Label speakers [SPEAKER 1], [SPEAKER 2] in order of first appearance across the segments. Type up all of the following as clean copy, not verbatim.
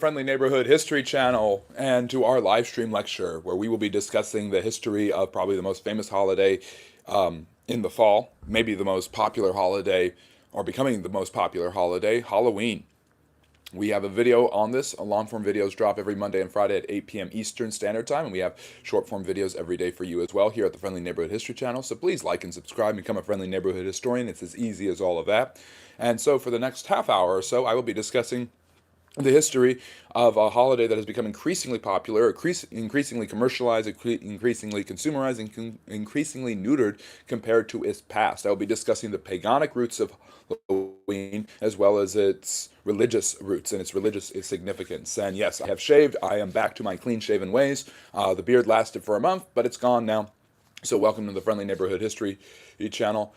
[SPEAKER 1] Friendly Neighborhood History Channel and to our live stream lecture where we will be discussing the history of probably the most famous holiday in the fall, maybe the most popular holiday or becoming the most popular holiday, Halloween. We have a video on this. Long form videos drop every Monday and Friday at 8 p.m. Eastern Standard Time, and we have short form videos every day for you as well here at the Friendly Neighborhood History Channel. So please like and subscribe, become a friendly neighborhood historian. It's as easy as all of that. And so for the next half hour or so, I will be discussing the history of a holiday that has become increasingly popular, increasingly commercialized, increasingly consumerized, and increasingly neutered compared to its past. I will be discussing the paganic roots of Halloween as well as its religious roots and its religious significance. And yes, I have shaved. I am back to my clean-shaven ways. The beard lasted for a month, but it's gone now. So welcome to the Friendly Neighborhood History channel.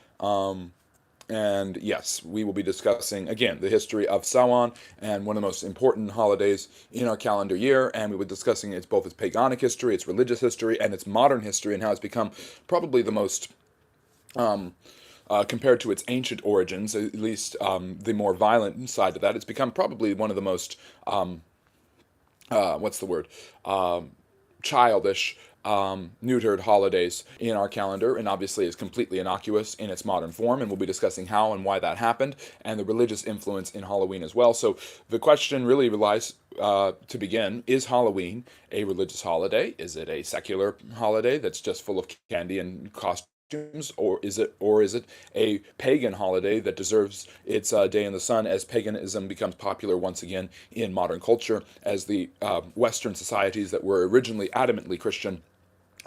[SPEAKER 1] And yes, we will be discussing, again, the history of Samhain and one of the most important holidays in our calendar year. And we will be discussing both its paganic history, its religious history, and its modern history, and how it's become probably the most, compared to its ancient origins, at least the more violent side of that, it's become probably one of the most, what's the word? Childish, neutered holidays in our calendar, and obviously is completely innocuous in its modern form, and we'll be discussing how and why that happened, and the religious influence in Halloween as well. So the question really relies, to begin, is Halloween a religious holiday? Is it a secular holiday that's just full of candy and costumes? Or is it a pagan holiday that deserves its day in the sun as paganism becomes popular once again in modern culture, as the Western societies that were originally adamantly Christian,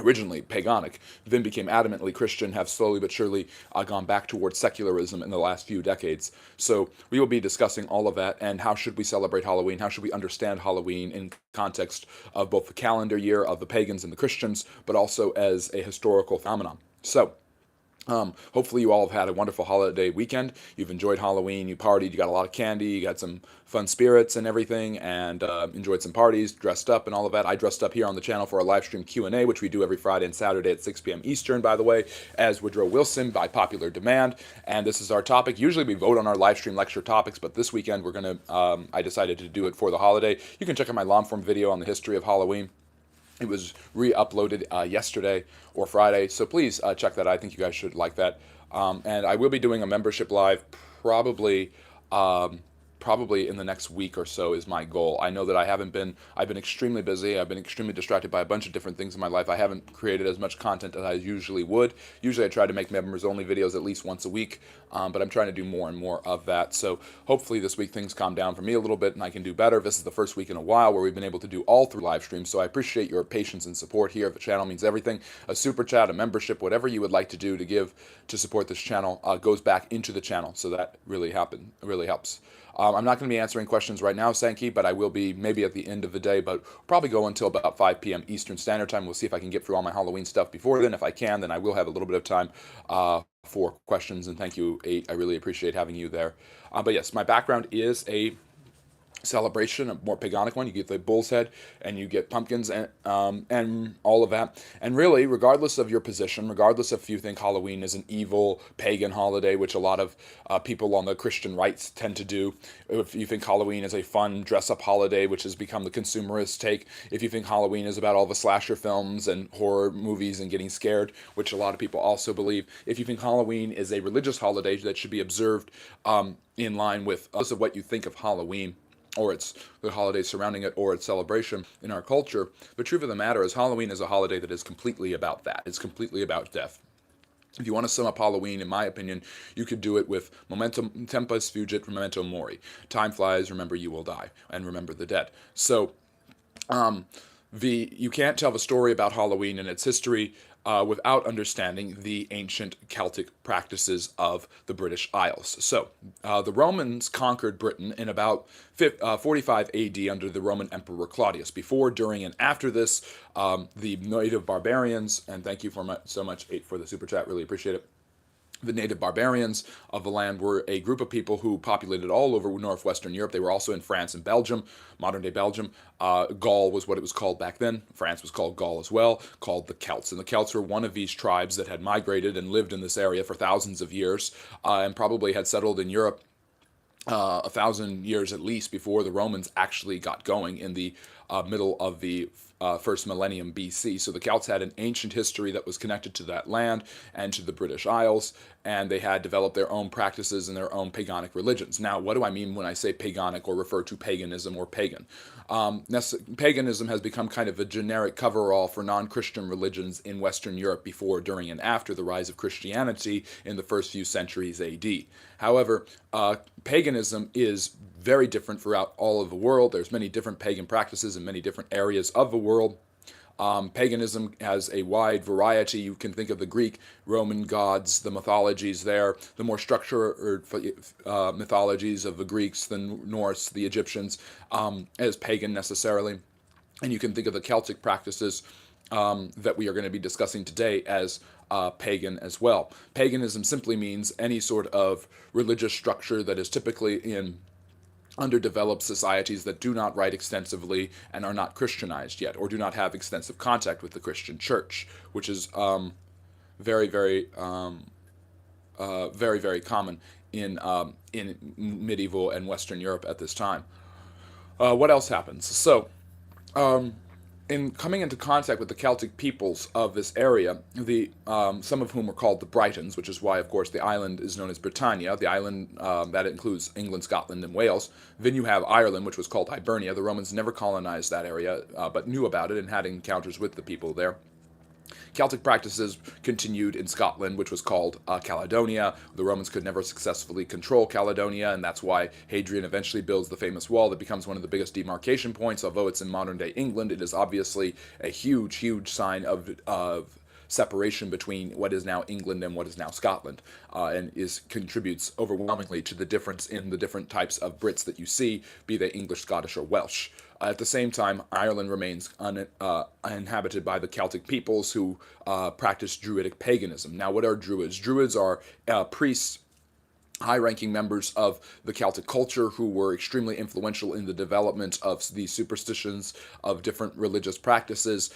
[SPEAKER 1] originally paganic, then became adamantly Christian, have slowly but surely gone back towards secularism in the last few decades. So we will be discussing all of that, and how should we celebrate Halloween? How should we understand Halloween in context of both the calendar year of the pagans and the Christians, but also as a historical phenomenon. So hopefully you all have had a wonderful holiday weekend. You've enjoyed Halloween, you partied, you got a lot of candy, you got some fun spirits and everything, and enjoyed some parties, dressed up and all of that. I dressed up here on the channel for a live stream Q&A, which we do every Friday and Saturday at 6 p.m. Eastern, by the way, as Woodrow Wilson by popular demand. And this is our topic. Usually we vote on our live stream lecture topics, but this weekend we're going to, I decided to do it for the holiday. You can check out my long form video on the history of Halloween. It was re-uploaded yesterday or Friday, so please check that out. I think you guys should like that. And I will be doing a membership live probably probably in the next week or so is my goal. I know that I've been extremely busy. I've been extremely distracted by a bunch of different things in my life. I haven't created as much content as I usually would. Usually I try to make members only videos at least once a week, but I'm trying to do more and more of that. So hopefully this week things calm down for me a little bit and I can do better. This is the first week in a while where we've been able to do all through live streams. So I appreciate your patience and support here. The channel means everything. A super chat, a membership, whatever you would like to do to give to support this channel goes back into the channel. So that really helps. I'm not going to be answering questions right now, Sankey, but I will be maybe at the end of the day, but probably go until about 5 p.m. Eastern Standard Time. We'll see if I can get through all my Halloween stuff before then. If I can, then I will have a little bit of time for questions, and thank you, 8. I really appreciate having you there. But yes, my background is a celebration, a more paganic one. You get the bull's head and you get pumpkins and all of that. And really, regardless of your position, regardless if you think Halloween is an evil pagan holiday, which a lot of people on the Christian right tend to do, if you think Halloween is a fun dress-up holiday, which has become the consumerist take, if you think Halloween is about all the slasher films and horror movies and getting scared, which a lot of people also believe, if you think Halloween is a religious holiday that should be observed in line with us of what you think of Halloween, or it's the holidays surrounding it, or its celebration in our culture. The truth of the matter is Halloween is a holiday that is completely about that. It's completely about death. If you want to sum up Halloween, in my opinion, you could do it with momentum tempus fugit, memento mori. Time flies, remember you will die, and remember the dead. So you can't tell the story about Halloween and its history without understanding the ancient Celtic practices of the British Isles. So, the Romans conquered Britain in about 45 AD under the Roman Emperor Claudius. Before, during, and after this, the native barbarians, and thank you so much, 8, for the super chat, really appreciate it. The native barbarians of the land were a group of people who populated all over northwestern Europe. They were also in France and Belgium, modern-day Belgium. Gaul was what it was called back then. France was called Gaul as well, called the Celts. And the Celts were one of these tribes that had migrated and lived in this area for thousands of years and probably had settled in Europe 1,000 years at least before the Romans actually got going in the middle of the first millennium BC. So the Celts had an ancient history that was connected to that land and to the British Isles, and they had developed their own practices and their own paganic religions. Now, what do I mean when I say paganic or refer to paganism or pagan? Paganism has become kind of a generic coverall for non-Christian religions in Western Europe before, during, and after the rise of Christianity in the first few centuries AD. However, paganism is very different throughout all of the world. There's many different pagan practices in many different areas of the world. Paganism has a wide variety. You can think of the Greek, Roman gods, the mythologies there, the more structured mythologies of the Greeks, the Norse, the Egyptians, as pagan necessarily. And you can think of the Celtic practices that we are going to be discussing today as pagan as well. Paganism simply means any sort of religious structure that is typically in underdeveloped societies that do not write extensively and are not Christianized yet, or do not have extensive contact with the Christian church, which is very, very, very, very common in medieval and Western Europe at this time. What else happens? So, in coming into contact with the Celtic peoples of this area, some of whom were called the Britons, which is why, of course, the island is known as Britannia, the island that includes England, Scotland, and Wales. Then you have Ireland, which was called Hibernia. The Romans never colonized that area, but knew about it and had encounters with the people there. Celtic practices continued in Scotland, which was called Caledonia. The Romans could never successfully control Caledonia, and that's why Hadrian eventually builds the famous wall that becomes one of the biggest demarcation points. Although it's in modern-day England, it is obviously a huge, huge sign of separation between what is now England and what is now Scotland, and contributes overwhelmingly to the difference in the different types of Brits that you see, be they English, Scottish, or Welsh. At the same time, Ireland remains uninhabited by the Celtic peoples who practice Druidic paganism. Now, what are Druids? Druids are priests, high-ranking members of the Celtic culture who were extremely influential in the development of the superstitions of different religious practices,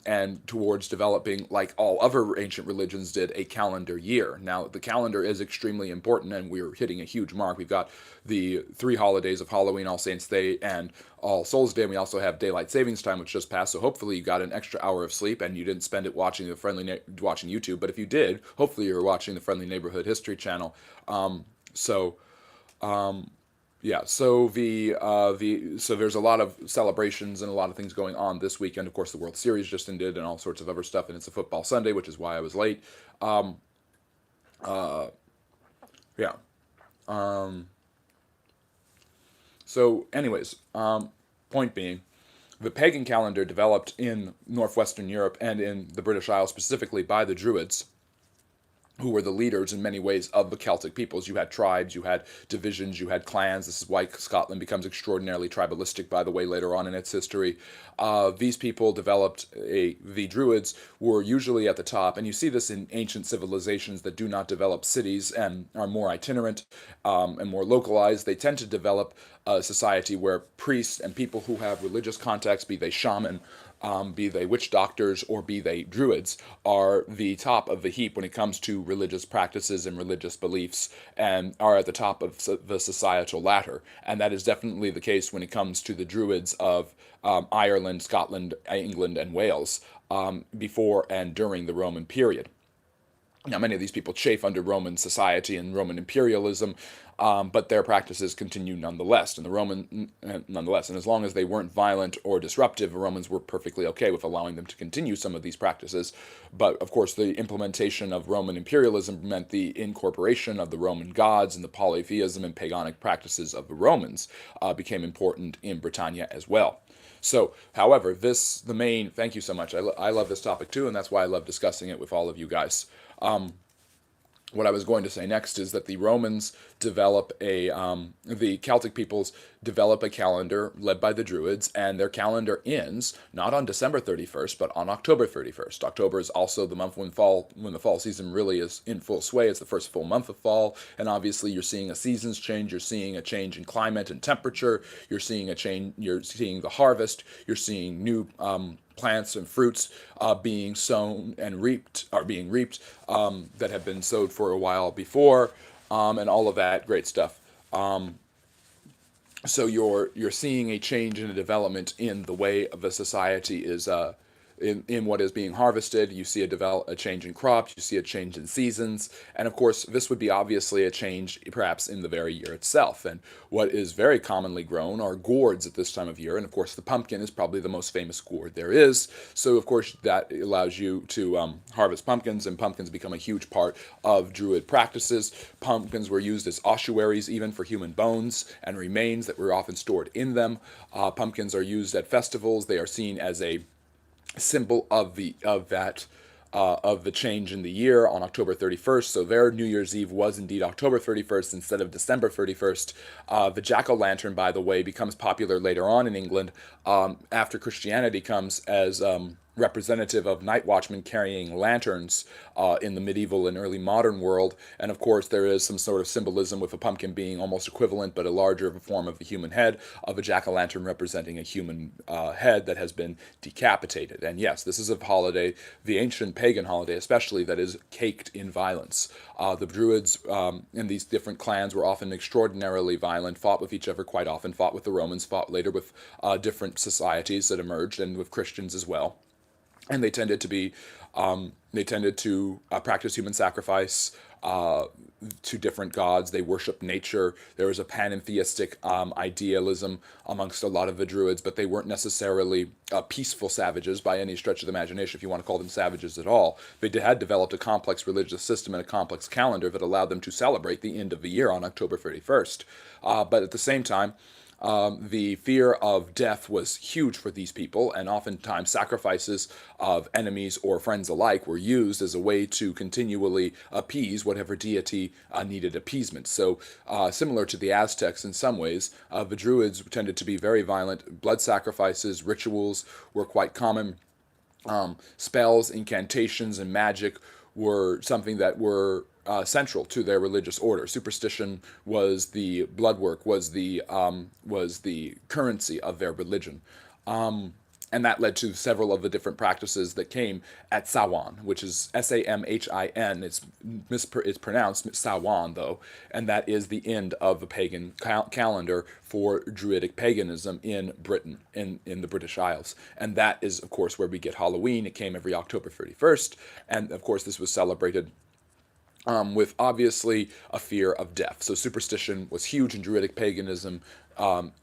[SPEAKER 1] and towards developing, like all other ancient religions did, a calendar year. Now, the calendar is extremely important, and we're hitting a huge mark. We've got the 3 holidays of Halloween, All Saints' Day, and All Souls' Day, and we also have Daylight Savings Time, which just passed, so hopefully you got an extra hour of sleep, and you didn't spend it watching watching YouTube, but if you did, hopefully you're watching the Friendly Neighborhood History channel. So there's a lot of celebrations and a lot of things going on this weekend. Of course, the World Series just ended and all sorts of other stuff, and it's a football Sunday, which is why I was late. Yeah. So, anyways, point being, the pagan calendar developed in northwestern Europe and in the British Isles specifically by the Druids, who were the leaders in many ways of the Celtic peoples. You had tribes, you had divisions, you had clans. This is why Scotland becomes extraordinarily tribalistic, by the way, later on in its history. These people developed the Druids were usually at the top, and you see this in ancient civilizations that do not develop cities and are more itinerant and more localized. They tend to develop a society where priests and people who have religious contacts, be they shaman, be they witch doctors, or be they druids, are the top of the heap when it comes to religious practices and religious beliefs, and are at the top of the societal ladder. And that is definitely the case when it comes to the druids of Ireland, Scotland, England, and Wales, before and during the Roman period. Now, many of these people chafe under Roman society and Roman imperialism, but their practices continue nonetheless. And as long as they weren't violent or disruptive, the Romans were perfectly okay with allowing them to continue some of these practices. But of course, the implementation of Roman imperialism meant the incorporation of the Roman gods and the polytheism and paganic practices of the Romans became important in Britannia as well. So, however, thank you so much. I love this topic too, and that's why I love discussing it with all of you guys. What I was going to say next is that the Celtic peoples develop a calendar led by the Druids, and their calendar ends not on December 31st, but on October 31st. October is also the month when the fall season really is in full sway. It's the first full month of fall, and obviously you're seeing a seasons change. You're seeing a change in climate and temperature. You're seeing the harvest. You're seeing new plants and fruits being sown and reaped that have been sowed for a while before, and all of that great stuff. So you're seeing a change and a development in the way of the society is in what is being harvested. You see a change in crops, you see a change in seasons, and of course this would be obviously a change perhaps in the very year itself. And what is very commonly grown are gourds at this time of year, and of course the pumpkin is probably the most famous gourd there is. So of course that allows you to harvest pumpkins, and pumpkins become a huge part of Druid practices. Pumpkins were used as ossuaries even for human bones and remains that were often stored in them. Pumpkins are used at festivals. They are seen as a symbol of the change in the year on October 31st. So their New Year's Eve was indeed October 31st instead of December 31st. The jack-o'-lantern, by the way, becomes popular later on in England after Christianity comes as representative of night watchmen carrying lanterns in the medieval and early modern world. And of course, there is some sort of symbolism with a pumpkin being almost equivalent, but a larger form of the human head, of a jack-o'-lantern representing a human head that has been decapitated. And yes, this is a holiday, the ancient pagan holiday especially, that is caked in violence. The Druids in these different clans were often extraordinarily violent, fought with each other quite often, fought with the Romans, fought later with different societies that emerged, and with Christians as well. And they tended to practice human sacrifice to different gods. They worshiped nature. There was a pantheistic idealism amongst a lot of the Druids, but they weren't necessarily peaceful savages by any stretch of the imagination, if you want to call them savages at all. They had developed a complex religious system and a complex calendar that allowed them to celebrate the end of the year on October 31st. But at the same time, the fear of death was huge for these people, and oftentimes sacrifices of enemies or friends alike were used as a way to continually appease whatever deity needed appeasement. So, similar to the Aztecs in some ways, the Druids tended to be very violent. Blood sacrifices, rituals were quite common. Spells, incantations, and magic were something that were central to their religious order. Superstition was the blood work, was the currency of their religion. And that led to several of the different practices that came at Samhain, which is Samhain. It's pronounced Samhain though, and that is the end of the pagan calendar for Druidic paganism in Britain, in the British Isles. And that is, of course, where we get Halloween. It came every October 31st, and of course this was celebrated with obviously a fear of death. So superstition was huge in Druidic paganism,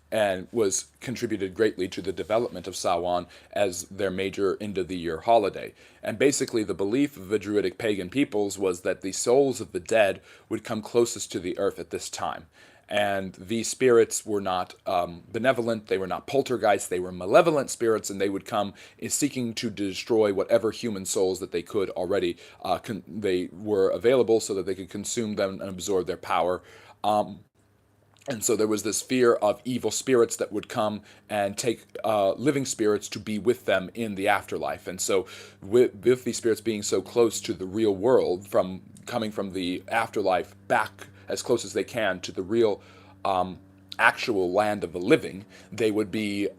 [SPEAKER 1] and was contributed greatly to the development of Samhain as their major end of the year holiday. And basically, the belief of the Druidic pagan peoples was that the souls of the dead would come closest to the earth at this time. And these spirits were not benevolent, they were not poltergeists, they were malevolent spirits, and they would come seeking to destroy whatever human souls that they could already, they were available so that they could consume them and absorb their power. And so there was this fear of evil spirits that would come and take living spirits to be with them in the afterlife. And so with these spirits being so close to the real world, from coming from the afterlife back as close as they can to the real actual land of the living, they would be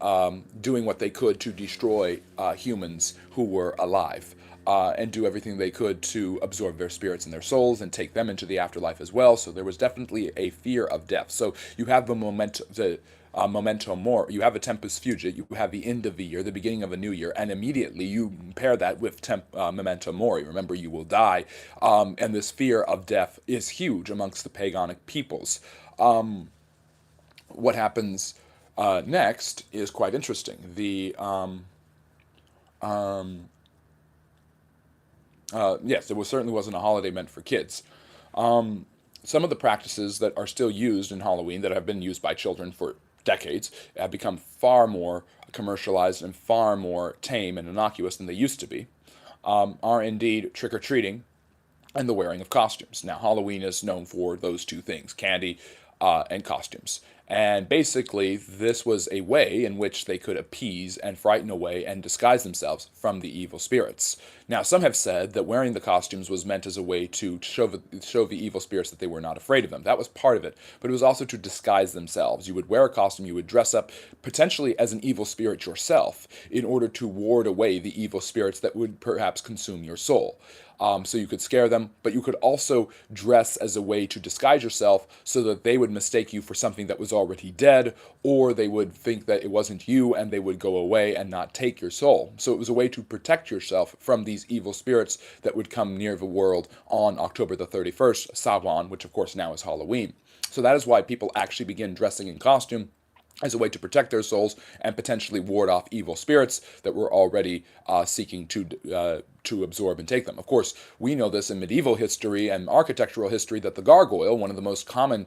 [SPEAKER 1] doing what they could to destroy humans who were alive. And do everything they could to absorb their spirits and their souls and take them into the afterlife as well. So there was definitely a fear of death. So you have the memento mori. You have a tempus fugit. You have the end of the year, the beginning of a new year, and immediately you pair that with memento mori. Remember, you will die, and this fear of death is huge amongst the paganic peoples. What happens next is quite interesting. Yes, certainly wasn't a holiday meant for kids. Some of the practices that are still used in Halloween, that have been used by children for decades, have become far more commercialized and far more tame and innocuous than they used to be, are indeed trick-or-treating and the wearing of costumes. Now, Halloween is known for those two things, candy and costumes. And basically, this was a way in which they could appease and frighten away and disguise themselves from the evil spirits. Now, some have said that wearing the costumes was meant as a way to show the evil spirits that they were not afraid of them. That was part of it, but it was also to disguise themselves. You would wear a costume, you would dress up potentially as an evil spirit yourself in order to ward away the evil spirits that would perhaps consume your soul. So you could scare them, but you could also dress as a way to disguise yourself so that they would mistake you for something that was already dead, or they would think that it wasn't you and they would go away and not take your soul. So it was a way to protect yourself from these evil spirits that would come near the world on October the 31st, Samhain, which of course now is Halloween. So that is why people actually begin dressing in costume as a way to protect their souls and potentially ward off evil spirits that were already seeking to absorb and take them. Of course, we know this in medieval history and architectural history that the gargoyle, one of the most common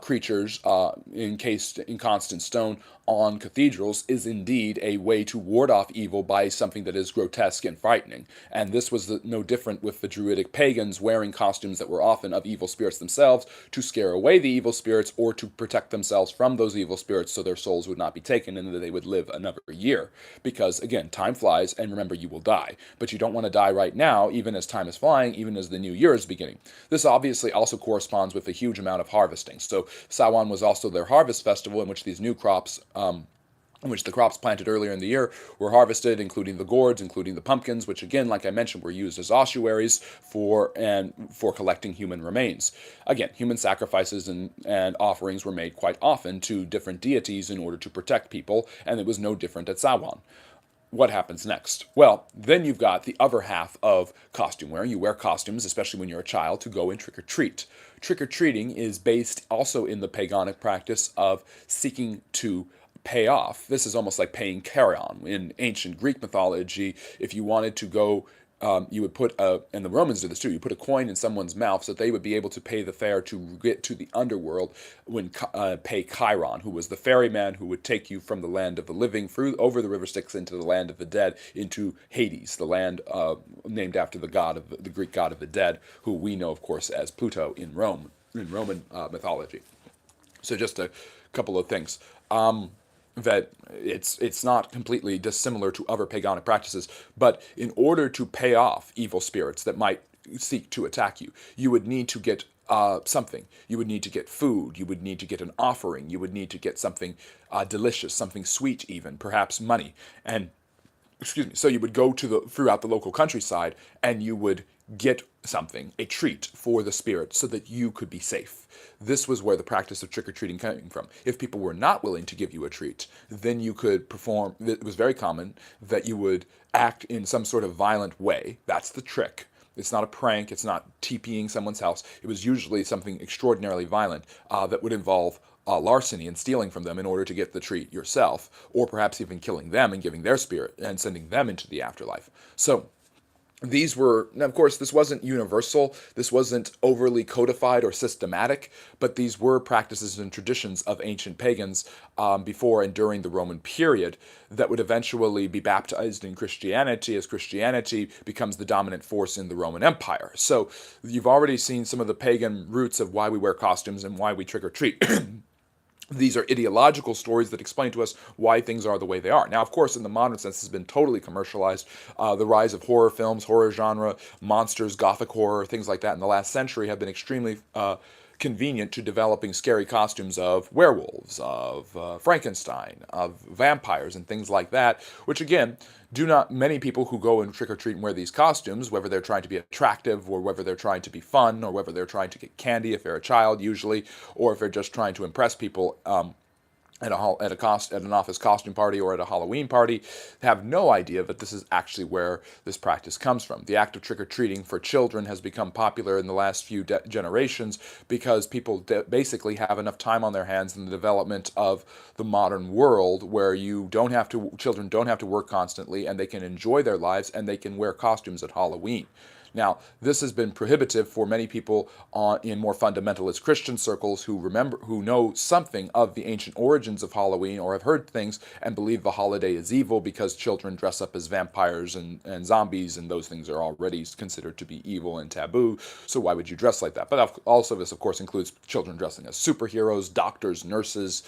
[SPEAKER 1] creatures encased in constant stone on cathedrals, is indeed a way to ward off evil by something that is grotesque and frightening. And this was no different with the Druidic pagans wearing costumes that were often of evil spirits themselves to scare away the evil spirits or to protect themselves from those evil spirits so their souls would not be taken and that they would live another year. Because, again, time flies, and remember, you will die. But you don't want to die right now, even as time is flying, even as the new year is beginning. This obviously also corresponds with a huge amount of harvesting. So Samhain was also their harvest festival in which these new crops in which the crops planted earlier in the year were harvested, including the gourds, including the pumpkins, which again, like I mentioned, were used as ossuaries for collecting human remains. Again, human sacrifices and offerings were made quite often to different deities in order to protect people, and it was no different at Samhain. What happens next? Well, then you've got the other half of costume wearing. You wear costumes, especially when you're a child, to go and trick-or-treat. Trick-or-treating is based also in the paganic practice of seeking to pay off. This is almost like paying carrion. In ancient Greek mythology, if you wanted to go, you would put and the Romans did this too, you put a coin in someone's mouth so that they would be able to pay the fare to get to the underworld when pay Chiron, who was the ferryman who would take you from the land of the living through over the river Styx into the land of the dead, into Hades, the land named after the Greek god of the dead, who we know, of course, as Pluto in Rome, in Roman mythology. So just a couple of things. That it's not completely dissimilar to other paganic practices, but in order to pay off evil spirits that might seek to attack you, you would need to get something. You would need to get food. You would need to get an offering. You would need to get something delicious, something sweet even, perhaps money. And excuse me, so you would go throughout the local countryside and you would get something, a treat for the spirit so that you could be safe. This was where the practice of trick-or-treating came from. If people were not willing to give you a treat, then you could perform, it was very common that you would act in some sort of violent way. That's the trick. It's not a prank, it's not TPing someone's house. It was usually something extraordinarily violent that would involve larceny and stealing from them in order to get the treat yourself, or perhaps even killing them and giving their spirit and sending them into the afterlife. So these were, now of course, this wasn't universal, this wasn't overly codified or systematic, but these were practices and traditions of ancient pagans before and during the Roman period that would eventually be baptized in Christianity as Christianity becomes the dominant force in the Roman Empire. So you've already seen some of the pagan roots of why we wear costumes and why we trick-or-treat. These are ideological stories that explain to us why things are the way they are. Now, of course, in the modern sense, this has been totally commercialized. The rise of horror films, horror genre, monsters, gothic horror, things like that in the last century have been extremely convenient to developing scary costumes of werewolves, of Frankenstein, of vampires, and things like that, which again, many people who go and trick-or-treat and wear these costumes, whether they're trying to be attractive or whether they're trying to be fun or whether they're trying to get candy if they're a child usually, or if they're just trying to impress people at an office costume party or at a Halloween party, have no idea that this is actually where this practice comes from. The act of trick-or-treating for children has become popular in the last few generations because people basically have enough time on their hands in the development of the modern world where children don't have to work constantly and they can enjoy their lives and they can wear costumes at Halloween. Now, this has been prohibitive for many people in more fundamentalist Christian circles who know something of the ancient origins of Halloween or have heard things and believe the holiday is evil because children dress up as vampires and zombies, and those things are already considered to be evil and taboo. So why would you dress like that? But also this, of course, includes children dressing as superheroes, doctors, nurses,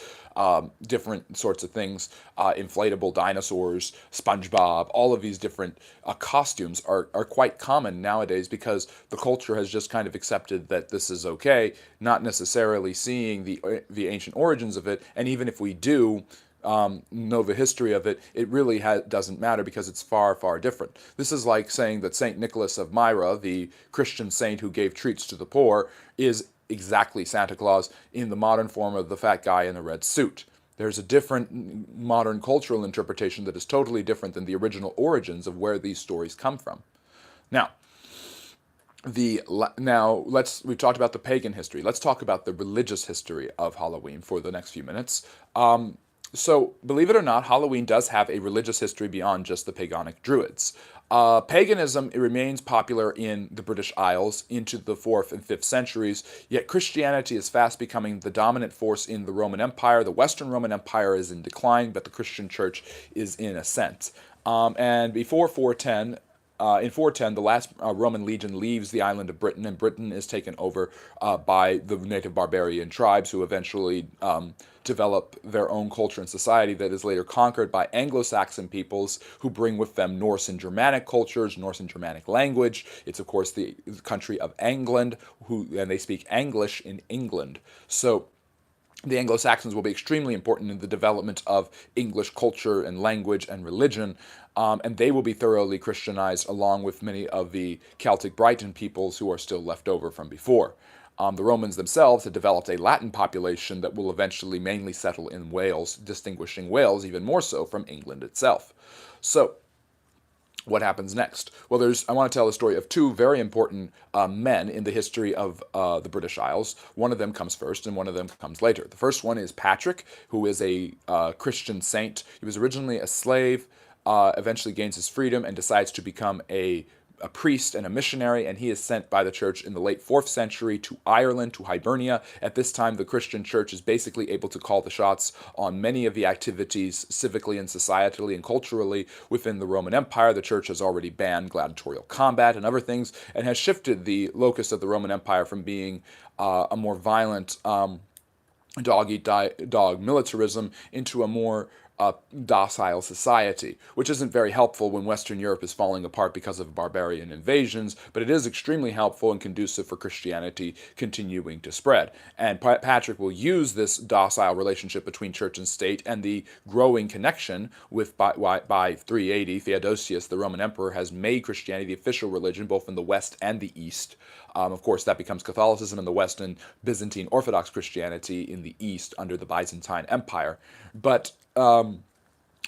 [SPEAKER 1] different sorts of things, inflatable dinosaurs, SpongeBob, all of these different costumes are quite common nowadays because the culture has just kind of accepted that this is okay, not necessarily seeing the ancient origins of it. And even if we do know the history of it, it really doesn't matter because it's far, far different. This is like saying that St. Nicholas of Myra, the Christian saint who gave treats to the poor, is exactly Santa Claus in the modern form of the fat guy in the red suit. There's a different modern cultural interpretation that is totally different than the original origins of where these stories come from. Now, we've talked about the pagan history. Let's talk about the religious history of Halloween for the next few minutes. So, believe it or not, Halloween does have a religious history beyond just the paganic Druids. Paganism remains popular in the British Isles into the 4th and 5th centuries, yet Christianity is fast becoming the dominant force in the Roman Empire. The Western Roman Empire is in decline, but the Christian church is in ascent. And before 410, in 410, the last Roman legion leaves the island of Britain, and Britain is taken over by the native barbarian tribes who eventually develop their own culture and society that is later conquered by Anglo-Saxon peoples who bring with them Norse and Germanic cultures, Norse and Germanic language. It's, of course, the country of England, and they speak English in England. So the Anglo-Saxons will be extremely important in the development of English culture and language and religion, and they will be thoroughly Christianized along with many of the Celtic Briton peoples who are still left over from before. The Romans themselves had developed a Latin population that will eventually mainly settle in Wales, distinguishing Wales even more so from England itself. So, what happens next? Well, I want to tell the story of two very important men in the history of the British Isles. One of them comes first and one of them comes later. The first one is Patrick, who is a Christian saint. He was originally a slave, eventually gains his freedom and decides to become a priest and a missionary, and he is sent by the church in the late 4th century to Ireland, to Hibernia. At this time, the Christian church is basically able to call the shots on many of the activities civically and societally and culturally within the Roman Empire. The church has already banned gladiatorial combat and other things, and has shifted the locus of the Roman Empire from being a more violent dog-eat-dog militarism into a more docile society, which isn't very helpful when Western Europe is falling apart because of barbarian invasions, but it is extremely helpful and conducive for Christianity continuing to spread. And Patrick will use this docile relationship between church and state and the growing connection with, by 380, Theodosius, the Roman emperor, has made Christianity the official religion both in the West and the East. Of course, that becomes Catholicism in the West and Byzantine Orthodox Christianity in the East under the Byzantine Empire. But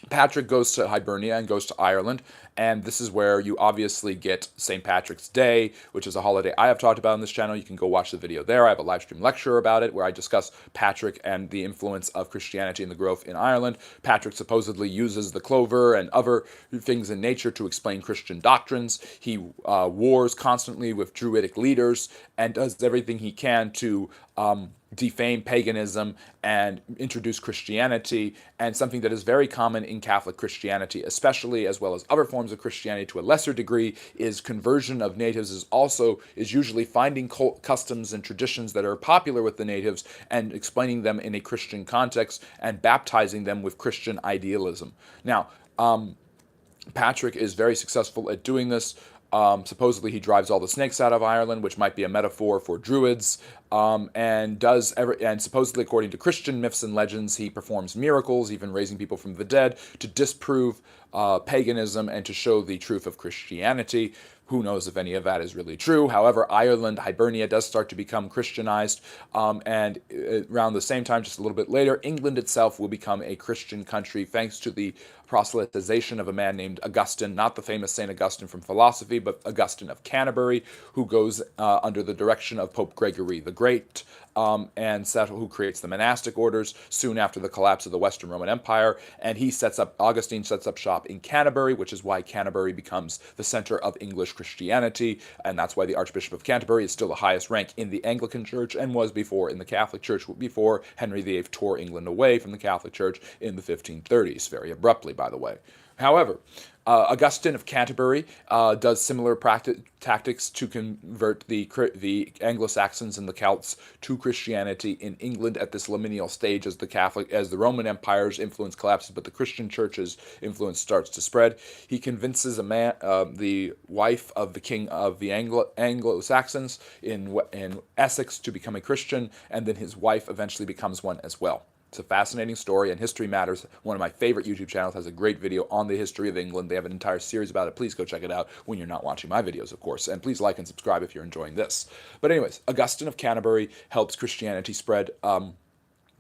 [SPEAKER 1] Patrick goes to Hibernia and goes to Ireland, and this is where you obviously get St. Patrick's Day, which is a holiday I have talked about on this channel. You can go watch the video there. I have a live stream lecture about it where I discuss Patrick and the influence of Christianity and the growth in Ireland. Patrick supposedly uses the clover and other things in nature to explain Christian doctrines. He wars constantly with Druidic leaders and does everything he can to defame paganism and introduce Christianity, and something that is very common in Catholic Christianity, especially as well as other forms of Christianity to a lesser degree, is conversion of natives is usually finding customs and traditions that are popular with the natives and explaining them in a Christian context and baptizing them with Christian idealism. Now, Patrick is very successful at doing this. Supposedly he drives all the snakes out of Ireland, which might be a metaphor for Druids, and supposedly, according to Christian myths and legends, he performs miracles, even raising people from the dead, to disprove paganism and to show the truth of Christianity. Who knows if any of that is really true? However, Ireland, Hibernia, does start to become Christianized, and around the same time, just a little bit later, England itself will become a Christian country thanks to the proselytization of a man named Augustine, not the famous St. Augustine from philosophy, but Augustine of Canterbury, who goes under the direction of Pope Gregory the Great, who creates the monastic orders soon after the collapse of the Western Roman Empire. And Augustine sets up shop in Canterbury, which is why Canterbury becomes the center of English Christianity. And that's why the Archbishop of Canterbury is still the highest rank in the Anglican Church and was before in the Catholic Church, before Henry VIII tore England away from the Catholic Church in the 1530s, very abruptly, by the way. However, Augustine of Canterbury does similar tactics to convert the Anglo-Saxons and the Celts to Christianity in England at this liminal stage as the Roman Empire's influence collapses, but the Christian Church's influence starts to spread. He convinces the wife of the king of the Anglo-Saxons in Essex to become a Christian, and then his wife eventually becomes one as well. It's a fascinating story, and History Matters, one of my favorite YouTube channels, has a great video on the history of England. They have an entire series about it. Please go check it out when you're not watching my videos, of course. And please like and subscribe if you're enjoying this. But anyways, Augustine of Canterbury helps Christianity spread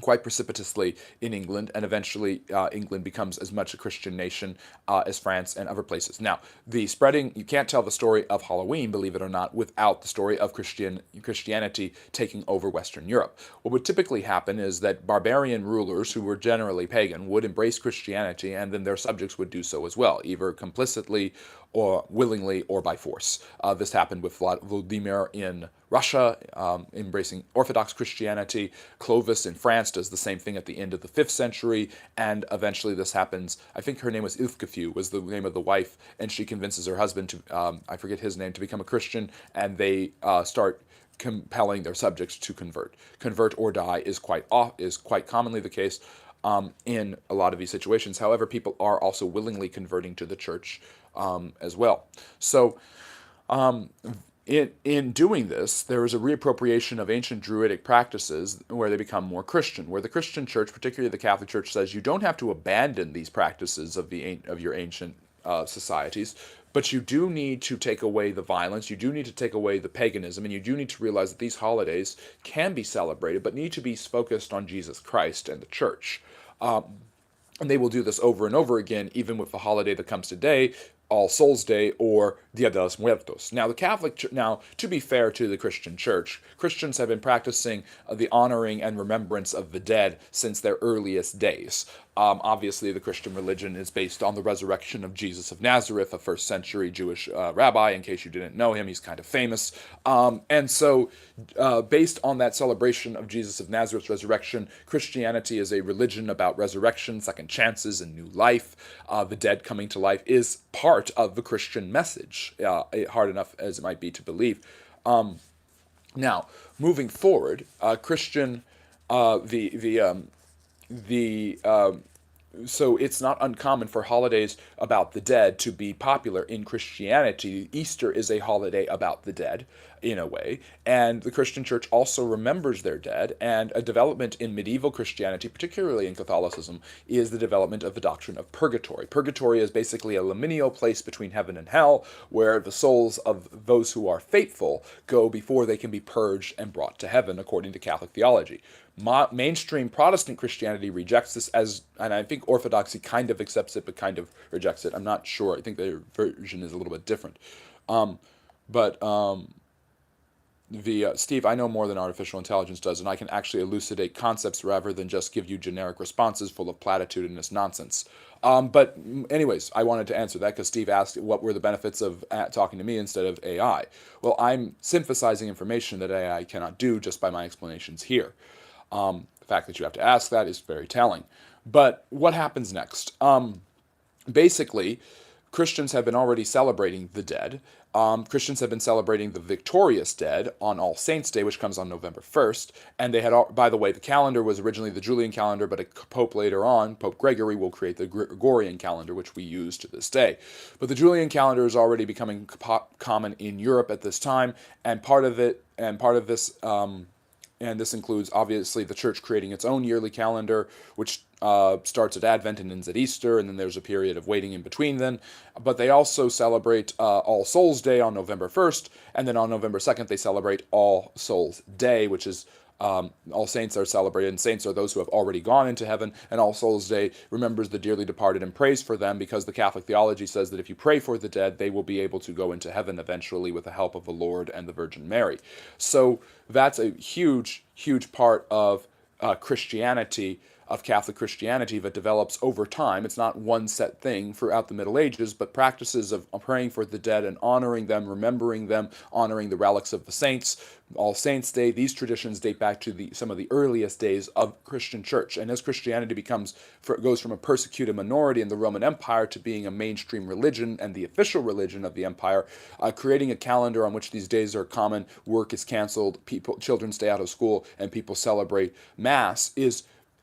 [SPEAKER 1] quite precipitously in England, and eventually England becomes as much a Christian nation as France and other places. Now, the spreading, you can't tell the story of Halloween, believe it or not, without the story of Christianity taking over Western Europe. What would typically happen is that barbarian rulers, who were generally pagan, would embrace Christianity, and then their subjects would do so as well, either complicitly or willingly or by force. This happened with Vladimir in Russia, embracing Orthodox Christianity. Clovis in France does the same thing at the end of the 5th century, and eventually this happens. I think her name was Ilfkethu, was the name of the wife, and she convinces her husband to, I forget his name, to become a Christian, and they start compelling their subjects to convert. Convert or die is quite commonly the case in a lot of these situations. However, people are also willingly converting to the church as well. So in doing this, there is a reappropriation of ancient Druidic practices where they become more Christian, where the Christian Church, particularly the Catholic Church, says you don't have to abandon these practices of your ancient societies, but you do need to take away the violence, you do need to take away the paganism, and you do need to realize that these holidays can be celebrated, but need to be focused on Jesus Christ and the church. And they will do this over and over again, even with the holiday that comes today, All Souls Day or Dia de los Muertos. Now, to be fair to the Christian Church, Christians have been practicing the honoring and remembrance of the dead since their earliest days. Obviously, the Christian religion is based on the resurrection of Jesus of Nazareth, a first century Jewish rabbi. In case you didn't know him, he's kind of famous. And so, based on that celebration of Jesus of Nazareth's resurrection, Christianity is a religion about resurrection, second chances, and new life. The dead coming to life is part of the Christian message, hard enough as it might be to believe. Now, moving forward, so it's not uncommon for holidays about the dead to be popular in Christianity. Easter is a holiday about the dead, in a way, and the Christian Church also remembers their dead, and a development in medieval Christianity, particularly in Catholicism, is the development of the doctrine of purgatory. Purgatory is basically a liminal place between heaven and hell, where the souls of those who are faithful go before they can be purged and brought to heaven, according to Catholic theology. Mainstream Protestant Christianity rejects this, and I think Orthodoxy kind of accepts it, but kind of rejects it. I'm not sure. I think their version is a little bit different. Steve, I know more than artificial intelligence does, and I can actually elucidate concepts rather than just give you generic responses full of platitudinous nonsense. But anyways, I wanted to answer that because Steve asked what were the benefits of talking to me instead of AI. Well, I'm synthesizing information that AI cannot do just by my explanations here. The fact that you have to ask that is very telling. But what happens next? Basically, Christians have been already celebrating the dead. Christians have been celebrating the victorious dead on All Saints' Day, which comes on November 1st. And they had, by the way, the calendar was originally the Julian calendar, but a pope later on, Pope Gregory, will create the Gregorian calendar, which we use to this day. But the Julian calendar is already becoming common in Europe at this time, and this includes, obviously, the church creating its own yearly calendar, which starts at Advent and ends at Easter, and then there's a period of waiting in between then. But they also celebrate All Souls Day on November 1st, and then on November 2nd they celebrate All Souls Day, which is All Saints are celebrated, and saints are those who have already gone into heaven, and All Souls Day remembers the dearly departed and prays for them, because the Catholic theology says that if you pray for the dead, they will be able to go into heaven eventually with the help of the Lord and the Virgin Mary. So that's a huge, huge part of Christianity, of Catholic Christianity, that develops over time. It's not one set thing throughout the Middle Ages, but practices of praying for the dead and honoring them, remembering them, honoring the relics of the saints. All Saints Day, these traditions date back to some of the earliest days of Christian church. And as Christianity goes from a persecuted minority in the Roman Empire to being a mainstream religion and the official religion of the empire, creating a calendar on which these days are common, work is canceled, children stay out of school, and people celebrate Mass,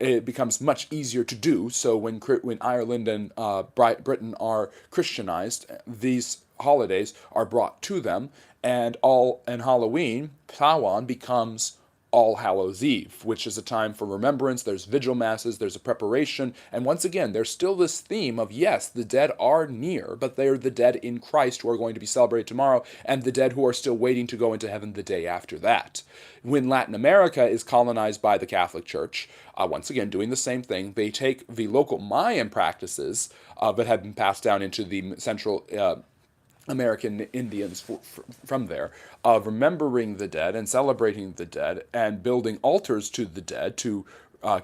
[SPEAKER 1] it becomes much easier to do. So when Ireland and Britain are Christianized, these holidays are brought to them, and Halloween, Samhain, becomes All Hallows Eve, which is a time for remembrance. There's vigil masses, there's a preparation, and once again, there's still this theme of, yes, the dead are near, but they're the dead in Christ who are going to be celebrated tomorrow, and the dead who are still waiting to go into heaven the day after that. When Latin America is colonized by the Catholic Church, once again, doing the same thing, they take the local Mayan practices that had been passed down into the Central American Indians from there, of remembering the dead and celebrating the dead and building altars to the dead to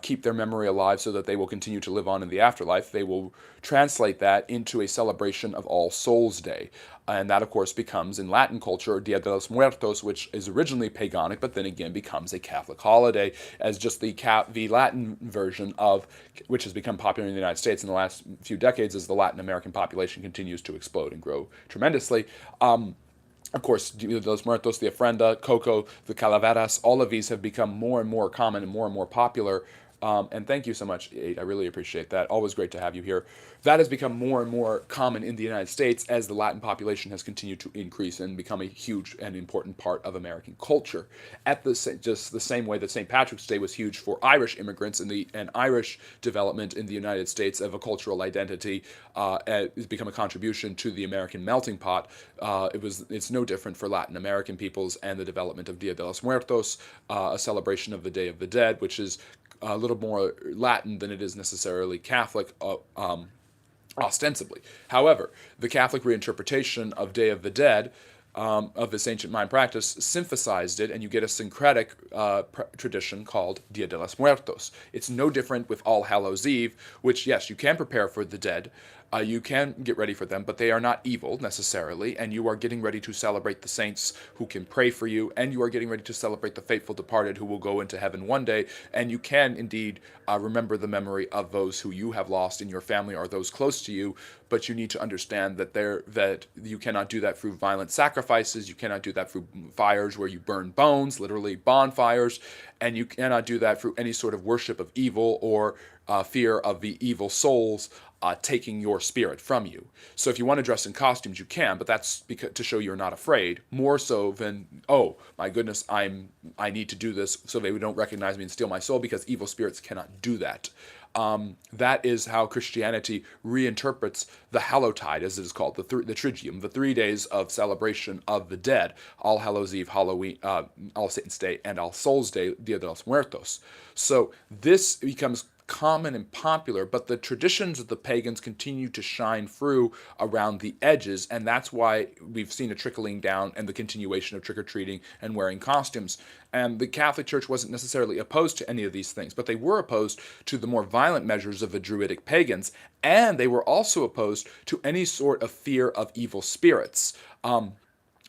[SPEAKER 1] keep their memory alive so that they will continue to live on in the afterlife. They will translate that into a celebration of All Souls Day. And that, of course, becomes, in Latin culture, Dia de los Muertos, which is originally paganic, but then again becomes a Catholic holiday, as just the Latin version of, which has become popular in the United States in the last few decades as the Latin American population continues to explode and grow tremendously. Of course, Dia de los Muertos, the ofrenda, coco, the calaveras, all of these have become more and more common and more popular. And thank you so much, Aid. I really appreciate that. Always great to have you here. That has become more and more common in the United States as the Latin population has continued to increase and become a huge and important part of American culture. Just the same way that St. Patrick's Day was huge for Irish immigrants and Irish development in the United States of a cultural identity, has become a contribution to the American melting pot. It's no different for Latin American peoples and the development of Dia de los Muertos, a celebration of the Day of the Dead, which is a little more Latin than it is necessarily Catholic, ostensibly. However, the Catholic reinterpretation of Day of the Dead, of this ancient Mayan practice, synthesized it, and you get a syncretic tradition called Dia de los Muertos. It's no different with All Hallows Eve, which, yes, you can prepare for the dead, you can get ready for them, but they are not evil necessarily, and you are getting ready to celebrate the saints who can pray for you, and you are getting ready to celebrate the faithful departed who will go into heaven one day, and you can indeed remember the memory of those who you have lost in your family or those close to you, but you need to understand that you cannot do that through violent sacrifices, you cannot do that through fires where you burn bones, literally bonfires, and you cannot do that through any sort of worship of evil or fear of the evil souls taking your spirit from you. So if you want to dress in costumes, you can, but that's to show you're not afraid, more so than, oh my goodness, I need to do this so they don't recognize me and steal my soul, because evil spirits cannot do that. That is how Christianity reinterprets the Hallowtide, as it is called, the Triduum, the 3 days of celebration of the dead, All Hallows Eve, Halloween, All Saints' Day, and All Souls' Day, Dia de los Muertos. So this becomes common and popular, but the traditions of the pagans continue to shine through around the edges, and that's why we've seen a trickling down and the continuation of trick-or-treating and wearing costumes. And the Catholic Church wasn't necessarily opposed to any of these things, but they were opposed to the more violent measures of the Druidic pagans, and they were also opposed to any sort of fear of evil spirits.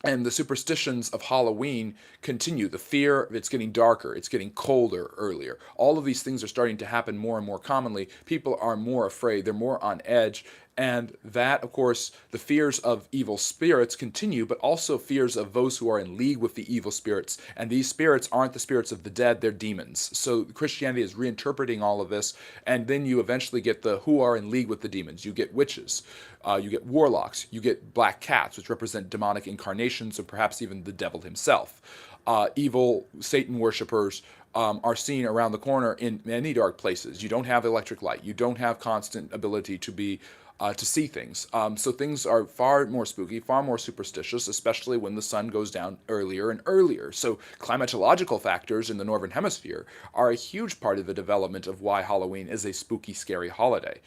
[SPEAKER 1] And the superstitions of Halloween continue. The fear, it's getting darker, it's getting colder earlier. All of these things are starting to happen more and more commonly. People are more afraid, they're more on edge. And that, of course, the fears of evil spirits continue, but also fears of those who are in league with the evil spirits. And these spirits aren't the spirits of the dead, they're demons. So Christianity is reinterpreting all of this, and then you eventually get the who are in league with the demons. You get witches, you get warlocks, you get black cats, which represent demonic incarnations, or perhaps even the devil himself. Evil Satan worshippers are seen around the corner in many dark places. You don't have electric light. You don't have constant ability to be to see things. So things are far more spooky, far more superstitious, especially when the sun goes down earlier and earlier. So climatological factors in the northern hemisphere are a huge part of the development of why Halloween is a spooky, scary holiday.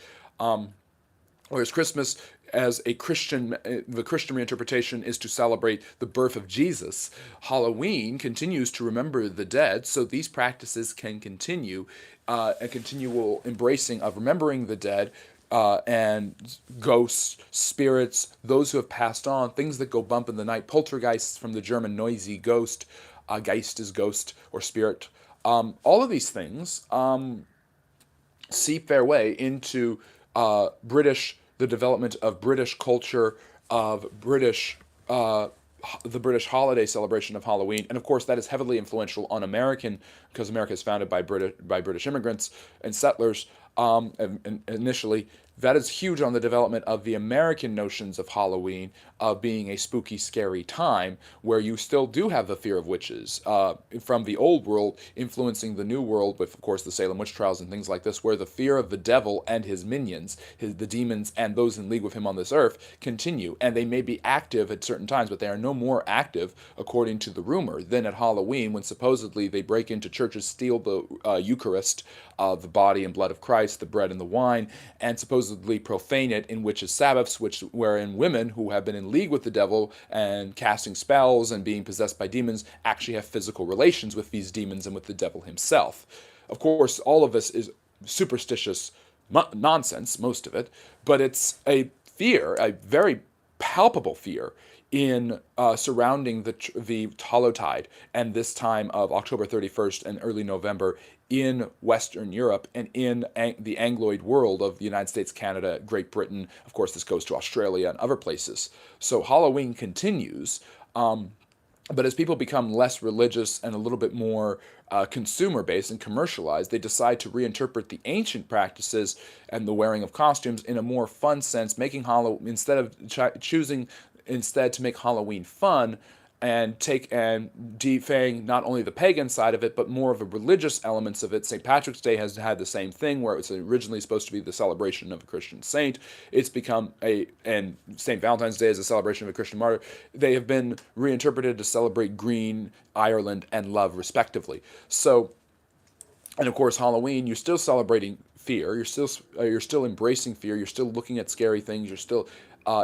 [SPEAKER 1] Whereas Christmas, as a Christian, the Christian reinterpretation is to celebrate the birth of Jesus. Halloween continues to remember the dead, so these practices can continue, a continual embracing of remembering the dead, and ghosts, spirits, those who have passed on, things that go bump in the night, poltergeists from the German noisy ghost, Geist is ghost or spirit. All of these things seep their way into the development of British culture, of the British holiday celebration of Halloween, and of course that is heavily influential on American, because America is founded by British immigrants and settlers. Initially, that is huge on the development of the American notions of Halloween, of being a spooky, scary time where you still do have the fear of witches from the old world influencing the new world with, of course, the Salem witch trials and things like this, where the fear of the devil and his minions, the demons and those in league with him on this earth, continue. And they may be active at certain times, but they are no more active, according to the rumor, than at Halloween, when supposedly they break into churches, steal the Eucharist, the body and blood of Christ, the bread and the wine, and supposedly profane it in witches' Sabbaths, wherein women who have been in league with the devil and casting spells and being possessed by demons actually have physical relations with these demons and with the devil himself. Of course, all of this is superstitious nonsense, most of it, but it's a fear, a very palpable fear in surrounding the Hallowtide and this time of October 31st and early November in Western Europe and in the Angloid world of the United States, Canada, Great Britain. Of course, this goes to Australia and other places. So Halloween continues. But as people become less religious and a little bit more consumer-based and commercialized, they decide to reinterpret the ancient practices and the wearing of costumes in a more fun sense, making Halloween, choosing instead to make Halloween fun and defang not only the pagan side of it, but more of the religious elements of it. St. Patrick's Day has had the same thing, where it was originally supposed to be the celebration of a Christian saint. It's become and St. Valentine's Day is a celebration of a Christian martyr. They have been reinterpreted to celebrate green, Ireland, and love, respectively. So, and of course, Halloween, you're still celebrating fear. You're still embracing fear. You're still looking at scary things. You're still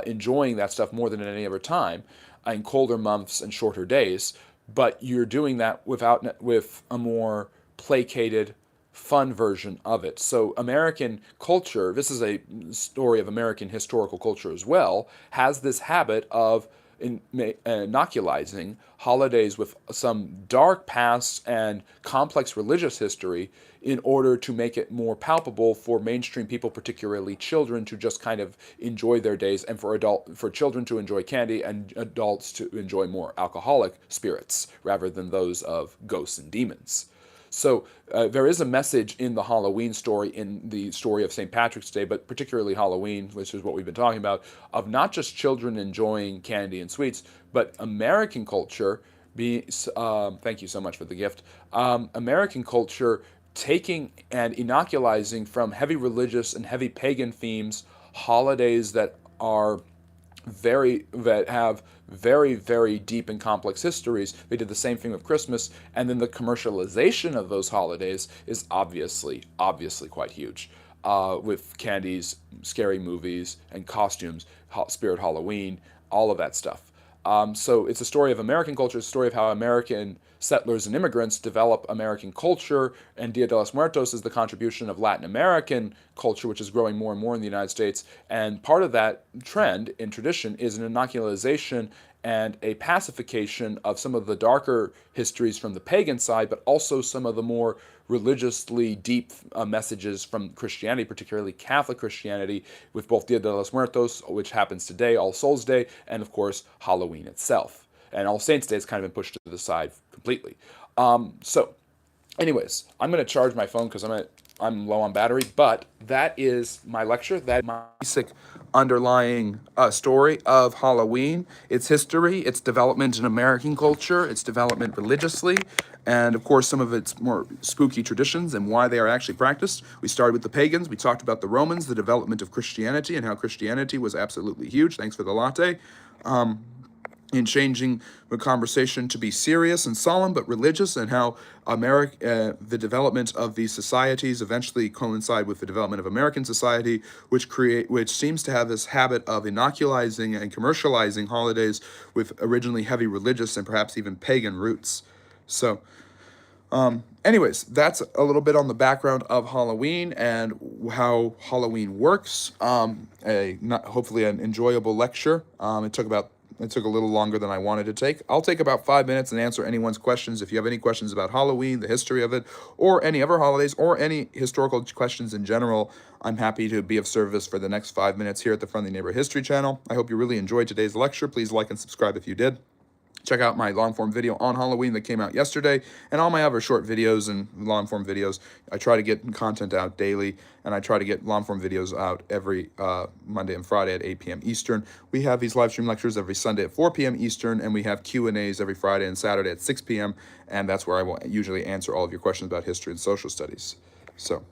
[SPEAKER 1] enjoying that stuff more than at any other time in colder months and shorter days, but you're doing that with a more placated, fun version of it. So American culture, this is a story of American historical culture as well, has this habit of inoculizing holidays with some dark past and complex religious history in order to make it more palpable for mainstream people, particularly children, to just kind of enjoy their days, and for children to enjoy candy and adults to enjoy more alcoholic spirits rather than those of ghosts and demons. So there is a message in the Halloween story, in the story of St. Patrick's Day, but particularly Halloween, which is what we've been talking about, of not just children enjoying candy and sweets, but American culture thank you so much for the gift. American culture taking and inoculizing from heavy religious and heavy pagan themes holidays that have very, very deep and complex histories. They did the same thing with Christmas, and then the commercialization of those holidays is obviously quite huge, with candies, scary movies, and costumes, Spirit Halloween, all of that stuff. So it's a story of American culture, it's a story of how American settlers and immigrants develop American culture, and Dia de los Muertos is the contribution of Latin American culture, which is growing more and more in the United States. And part of that trend in tradition is an inoculation and a pacification of some of the darker histories from the pagan side, but also some of the more religiously deep messages from Christianity, particularly Catholic Christianity, with both Dia de los Muertos, which happens today, All Souls Day, and of course Halloween itself. And All Saints Day has kind of been pushed to the side completely. Anyways, I'm going to charge my phone because I'm low on battery, but that is my lecture. That is my basic underlying story of Halloween, its history, its development in American culture, its development religiously, and of course some of its more spooky traditions and why they are actually practiced. We started with the pagans, we talked about the Romans, the development of Christianity, and how Christianity was absolutely huge. Thanks for the latte. In changing the conversation to be serious and solemn but religious, and how the development of these societies eventually coincide with the development of American society, which seems to have this habit of inoculizing and commercializing holidays with originally heavy religious and perhaps even pagan roots. So, anyways, that's a little bit on the background of Halloween and how Halloween works. Hopefully an enjoyable lecture. It took a little longer than I wanted to take. I'll take about 5 minutes and answer anyone's questions. If you have any questions about Halloween, the history of it, or any other holidays, or any historical questions in general, I'm happy to be of service for the next 5 minutes here at the Friendly Neighbor History channel. I hope you really enjoyed today's lecture. Please like and subscribe if you did. Check out my long-form video on Halloween that came out yesterday, and all my other short videos and long-form videos. I try to get content out daily, and I try to get long-form videos out every Monday and Friday at 8 p.m. Eastern. We have these live stream lectures every Sunday at 4 p.m. Eastern, and we have Q&As every Friday and Saturday at 6 p.m., and that's where I will usually answer all of your questions about history and social studies. So,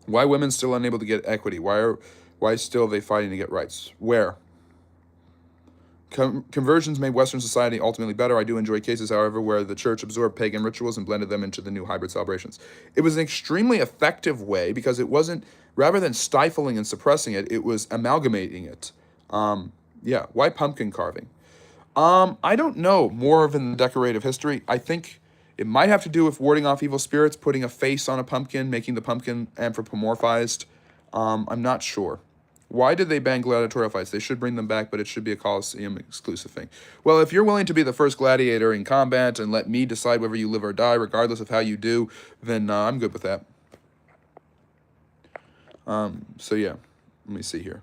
[SPEAKER 1] why women still unable to get equity? Why still are they fighting to get rights? Where? Conversions made Western society ultimately better. I do enjoy cases, however, where the church absorbed pagan rituals and blended them into the new hybrid celebrations. It was an extremely effective way because it wasn't, rather than stifling and suppressing it, it was amalgamating it. Yeah, why pumpkin carving? I don't know more than the decorative history. I think it might have to do with warding off evil spirits, putting a face on a pumpkin, making the pumpkin anthropomorphized. I'm not sure. Why did they ban gladiatorial fights? They should bring them back, but it should be a Coliseum exclusive thing. Well, if you're willing to be the first gladiator in combat and let me decide whether you live or die, regardless of how you do, then I'm good with that. So yeah, let me see here.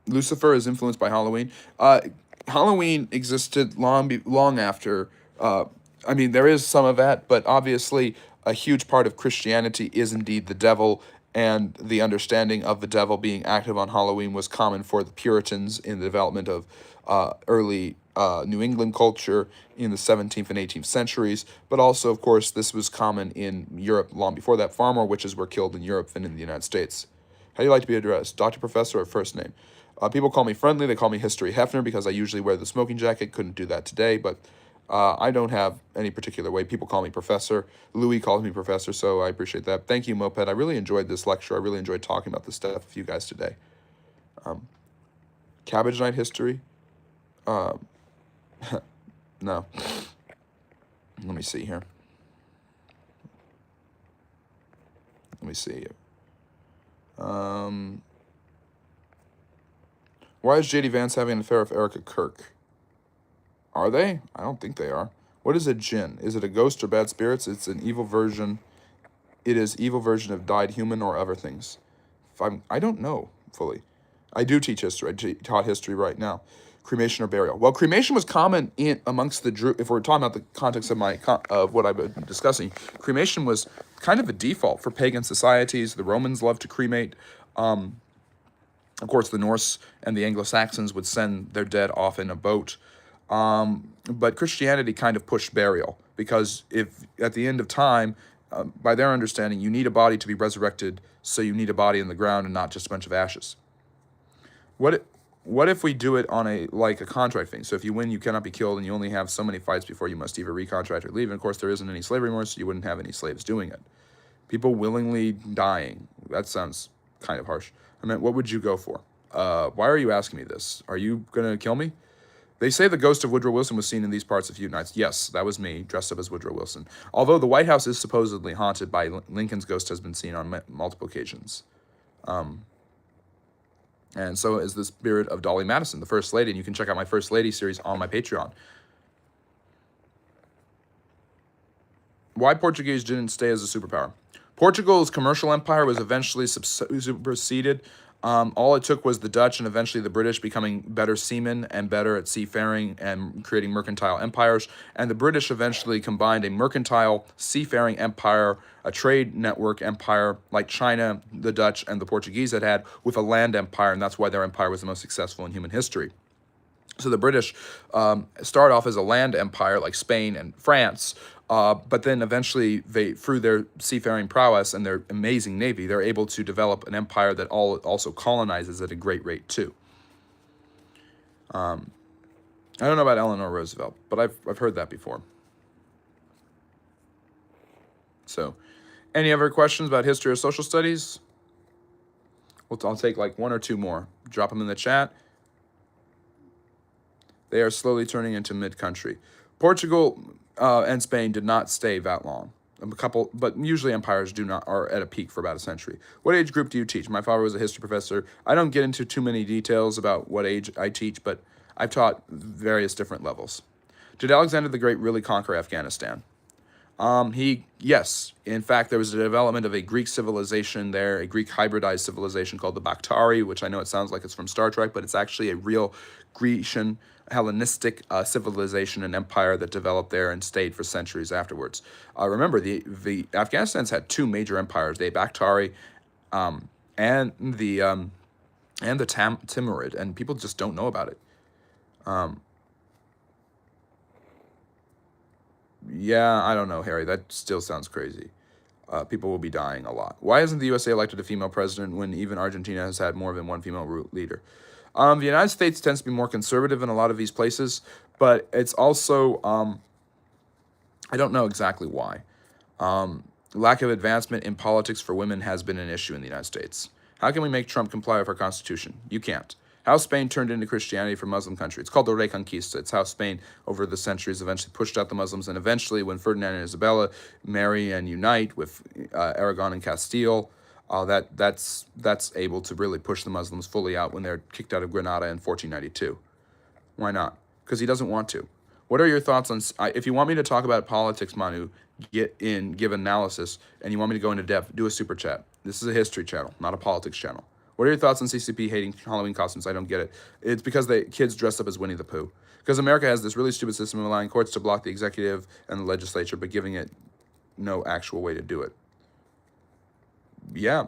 [SPEAKER 1] Lucifer is influenced by Halloween. Halloween existed long after. I mean, there is some of that, but obviously a huge part of Christianity is indeed the devil, and the understanding of the devil being active on Halloween was common for the Puritans in the development of early New England culture in the 17th and 18th centuries, but also, of course, this was common in Europe long before that. Far more witches were killed in Europe than in the United States. How do you like to be addressed? Doctor, professor, or first name? People call me friendly. They call me History Hefner because I usually wear the smoking jacket. Couldn't do that today, but I don't have any particular way. People call me Professor. Louis calls me Professor, so I appreciate that. Thank you, Moped. I really enjoyed this lecture. I really enjoyed talking about this stuff with you guys today. Cabbage Night history? No. Let me see here. Let me see. Why is J.D. Vance having an affair with Erica Kirk? Are they? I don't think they are. What is a jinn? Is it a ghost or bad spirits? It's an evil version. It is evil version of died human or other things. I don't know fully. I do teach history. I taught history right now. Cremation or burial? Well, cremation was common amongst the Druids. If we're talking about the context of what I've been discussing, cremation was kind of a default for pagan societies. The Romans loved to cremate. Of course, the Norse and the Anglo-Saxons would send their dead off in a boat. But Christianity kind of pushed burial because if at the end of time, by their understanding, you need a body to be resurrected, so you need a body in the ground and not just a bunch of ashes. What if we do it on a contract thing? So if you win, you cannot be killed, and you only have so many fights before you must either recontract or leave. And of course, there isn't any slavery anymore, so you wouldn't have any slaves doing it. People willingly dying. That sounds kind of harsh. I mean, what would you go for? Why are you asking me this? Are you going to kill me? They say the ghost of Woodrow Wilson was seen in these parts a few nights. Yes, that was me, dressed up as Woodrow Wilson. Although the White House is supposedly haunted by Lincoln's ghost has been seen on multiple occasions. And so is the spirit of Dolly Madison, the First Lady. And you can check out my First Lady series on my Patreon. Why Portuguese didn't stay as a superpower? Portugal's commercial empire was eventually superseded All it took was the Dutch and eventually the British becoming better seamen and better at seafaring and creating mercantile empires. And the British eventually combined a mercantile seafaring empire, a trade network empire like China, the Dutch, and the Portuguese had with a land empire. And that's why their empire was the most successful in human history. So the British start off as a land empire like Spain and France, but then eventually they, through their seafaring prowess and their amazing navy, they're able to develop an empire that also colonizes at a great rate too. I don't know about Eleanor Roosevelt, but I've heard that before. So, any other questions about history or social studies? I'll take like one or two more. Drop them in the chat. They are slowly turning into mid-country. Portugal and Spain did not stay that long. A couple, but usually empires are at a peak for about a century. What age group do you teach? My father was a history professor. I don't get into too many details about what age I teach, but I've taught various different levels. Did Alexander the Great really conquer Afghanistan? Yes. In fact, there was a development of a Greek civilization there, a Greek hybridized civilization called the Bakhtari, which I know it sounds like it's from Star Trek, but it's actually a real Grecian Hellenistic civilization and empire that developed there and stayed for centuries afterwards. Remember, the Afghanistan's had two major empires: the Bakhtari, and the Timurid, and people just don't know about it. Yeah, I don't know, Harry. That still sounds crazy. People will be dying a lot. Why hasn't the USA elected a female president when even Argentina has had more than one female leader? The United States tends to be more conservative in a lot of these places, but it's also, I don't know exactly why. Lack of advancement in politics for women has been an issue in the United States. How can we make Trump comply with our Constitution? You can't. How Spain turned into Christianity from Muslim country. It's called the Reconquista. It's how Spain, over the centuries, eventually pushed out the Muslims. And eventually, when Ferdinand and Isabella marry and unite with Aragon and Castile, that's able to really push the Muslims fully out when they're kicked out of Granada in 1492. Why not? Because he doesn't want to. What are your thoughts on... if you want me to talk about politics, Manu, give analysis, and you want me to go into depth, do a super chat. This is a history channel, not a politics channel. What are your thoughts on CCP hating Halloween costumes? I don't get it. It's because the kids dress up as Winnie the Pooh. Because America has this really stupid system of allowing courts to block the executive and the legislature, but giving it no actual way to do it. Yeah,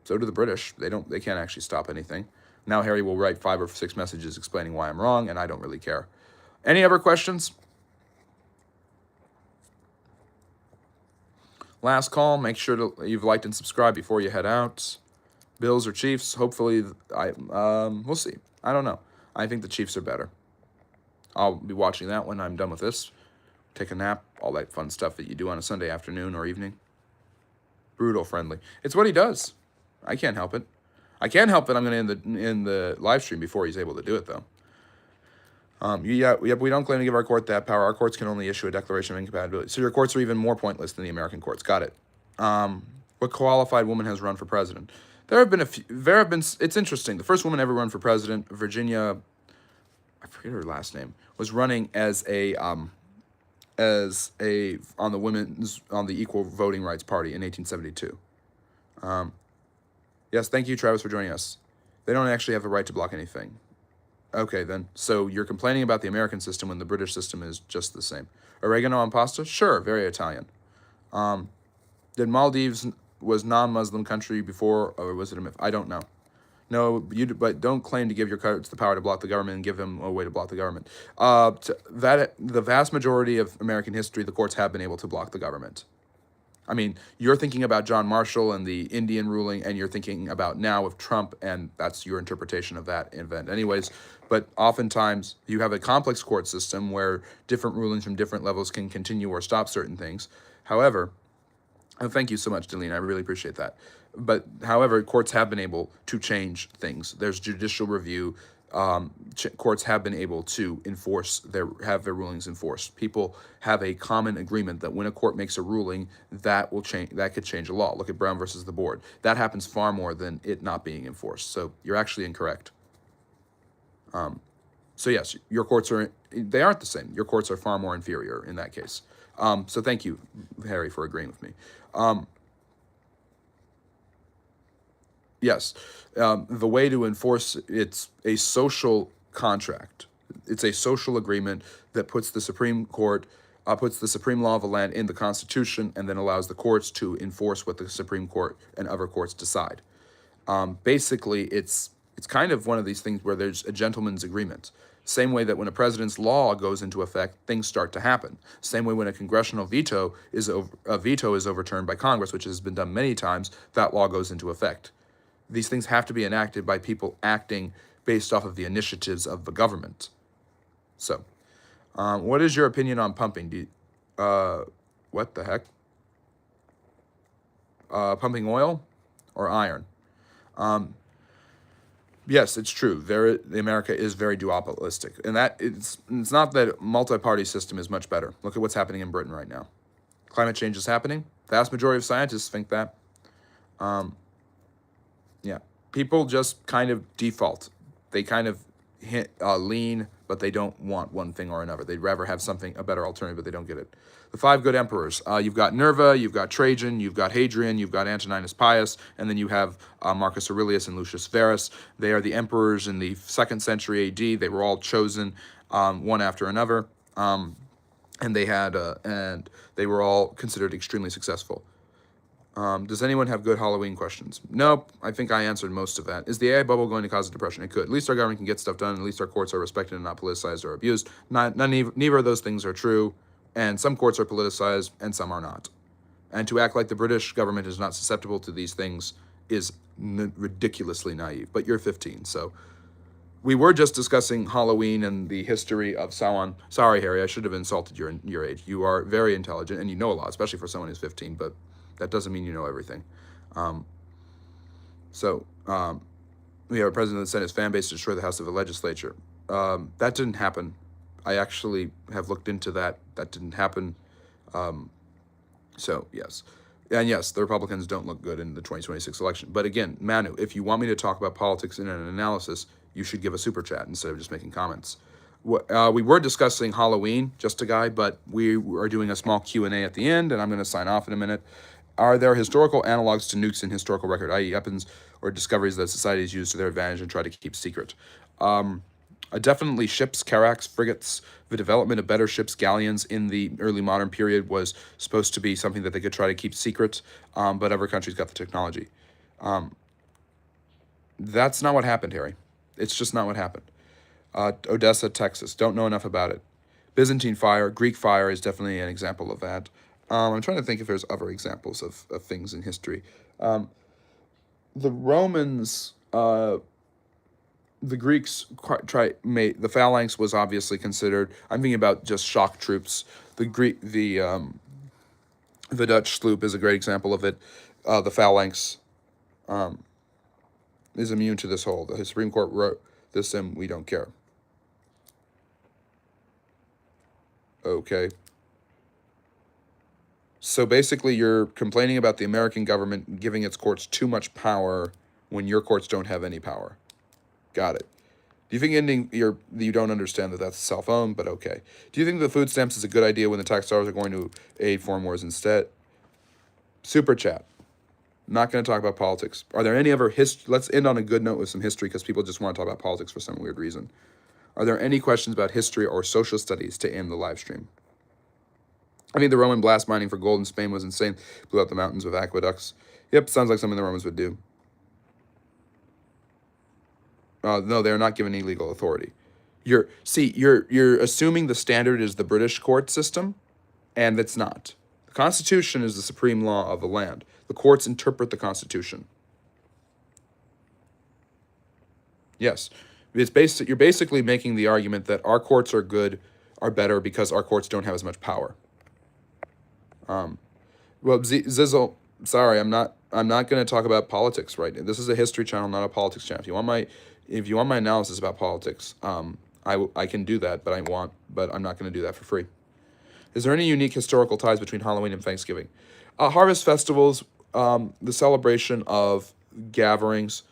[SPEAKER 1] so do the British. They can't actually stop anything. Now Harry will write 5 or 6 messages explaining why I'm wrong, and I don't really care. Any other questions? Last call. Make sure you've liked and subscribed before you head out. Bills or Chiefs? Hopefully, we'll see. I don't know. I think the Chiefs are better. I'll be watching that when I'm done with this. Take a nap, all that fun stuff that you do on a Sunday afternoon or evening. Brutal friendly. It's what he does. I can't help it. I can't help that I'm going to end the live stream before he's able to do it, though. We don't claim to give our court that power. Our courts can only issue a declaration of incompatibility. So your courts are even more pointless than the American courts. Got it. What qualified woman has run for president? There have been a few. It's interesting. The first woman ever run for president, Virginia, I forget her last name, was running as a on the Equal Voting Rights Party in 1872. Yes, thank you, Travis, for joining us. They don't actually have the right to block anything. Okay, then. So you're complaining about the American system when the British system is just the same. Oregano on pasta? Sure, very Italian. Did Maldives was non-Muslim country before, or was it a myth? I don't know. No, but don't claim to give your courts the power to block the government and give them a way to block the government. The vast majority of American history, the courts have been able to block the government. I mean, you're thinking about John Marshall and the Indian ruling, and you're thinking about now with Trump, and that's your interpretation of that event. Anyways, but oftentimes you have a complex court system where different rulings from different levels can continue or stop certain things. However, thank you so much, Delene. I really appreciate that. But however, courts have been able to change things. There's judicial review. Courts have been able to have their rulings enforced. People have a common agreement that when a court makes a ruling, that could change a law. Look at Brown versus the board. That happens far more than it not being enforced. So you're actually incorrect. So yes, your courts they aren't the same. Your courts are far more inferior in that case. So thank you, Harry, for agreeing with me. Yes, the way to enforce it's a social contract. It's a social agreement that puts the Supreme Court puts the supreme law of the land in the Constitution, and then allows the courts to enforce what the Supreme Court and other courts decide. Basically, it's kind of one of these things where there's a gentleman's agreement. Same way that when a president's law goes into effect, things start to happen. Same way when a congressional veto is overturned by Congress, which has been done many times, that law goes into effect. These things have to be enacted by people acting based off of the initiatives of the government. So, what is your opinion on pumping? What the heck? Pumping oil or iron? Yes, it's true. America is very duopolistic, and that it's not that multi-party system is much better. Look at what's happening in Britain right now. Climate change is happening. The vast majority of scientists think that. Yeah, people just kind of default. They kind of lean, but they don't want one thing or another. They'd rather have a better alternative, but they don't get it. The five good emperors. You've got Nerva, you've got Trajan, you've got Hadrian, you've got Antoninus Pius, and then you have Marcus Aurelius and Lucius Verus. They are the emperors in the 2nd century AD. They were all chosen one after another, and they were all considered extremely successful. Does anyone have good Halloween questions? Nope. I think I answered most of that. Is the AI bubble going to cause a depression? It could. At least our government can get stuff done. At least our courts are respected and not politicized or abused. Neither of those things are true. And some courts are politicized and some are not. And to act like the British government is not susceptible to these things is ridiculously naive. But you're 15, so... We were just discussing Halloween and the history of Samhain. Sorry, Harry, I should have insulted your age. You are very intelligent and you know a lot, especially for someone who's 15, but that doesn't mean you know everything. We have a president of the Senate's fan base to destroy the House of the Legislature. That didn't happen. I actually have looked into that. That didn't happen. So, yes. And yes, the Republicans don't look good in the 2026 election. But again, Manu, if you want me to talk about politics in an analysis, you should give a super chat instead of just making comments. We were discussing Halloween, just a guy, but we are doing a small Q&A at the end, and I'm going to sign off in a minute. Are there historical analogs to nukes in historical record, i.e. weapons or discoveries that societies use to their advantage and try to keep secret? Definitely ships, carracks, frigates. The development of better ships, galleons, in the early modern period was supposed to be something that they could try to keep secret, but other countries got the technology. That's not what happened, Harry. It's just not what happened. Odessa, Texas. Don't know enough about it. Byzantine fire, Greek fire is definitely an example of that. I'm trying to think if there's other examples of things in history. The Romans, the Greeks the phalanx was obviously considered. I'm thinking about just shock troops. The Dutch sloop is a great example of it. The phalanx is immune to this whole. The Supreme Court wrote this and we don't care. Okay. So basically you're complaining about the American government giving its courts too much power when your courts don't have any power. Got it. Do you think you don't understand that that's self-owned, but okay. Do you think the food stamps is a good idea when the tax dollars are going to aid foreign wars instead? Super chat. Not going to talk about politics. Are there any other let's end on a good note with some history because people just want to talk about politics for some weird reason. Are there any questions about history or social studies to end the live stream? I think the Roman blast mining for gold in Spain was insane. Blew out the mountains with aqueducts. Yep, sounds like something the Romans would do. No, they're not given any legal authority. You're assuming the standard is the British court system, and it's not. The Constitution is the supreme law of the land. The courts interpret the Constitution. Yes. You're basically making the argument that our courts are better because our courts don't have as much power. Well, Zizzle, sorry, I'm not going to talk about politics right now. This is a history channel, not a politics channel. If you want my analysis about politics, I can do that, but I'm not going to do that for free. Is there any unique historical ties between Halloween and Thanksgiving? Harvest festivals, the celebration of gatherings,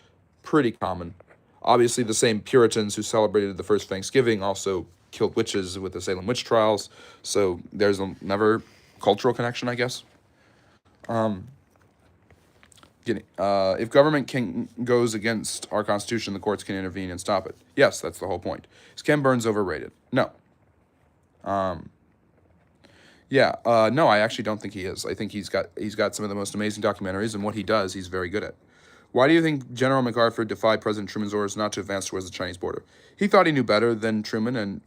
[SPEAKER 1] pretty common. Obviously, the same Puritans who celebrated the first Thanksgiving also killed witches with the Salem witch trials. So there's another cultural connection, I guess. If government goes against our Constitution, the courts can intervene and stop it. Yes, that's the whole point. Is Ken Burns overrated? No. No, I actually don't think he is. I think he's got some of the most amazing documentaries, and what he does, he's very good at. Why do you think General MacArthur defied President Truman's orders not to advance towards the Chinese border? He thought he knew better than Truman, and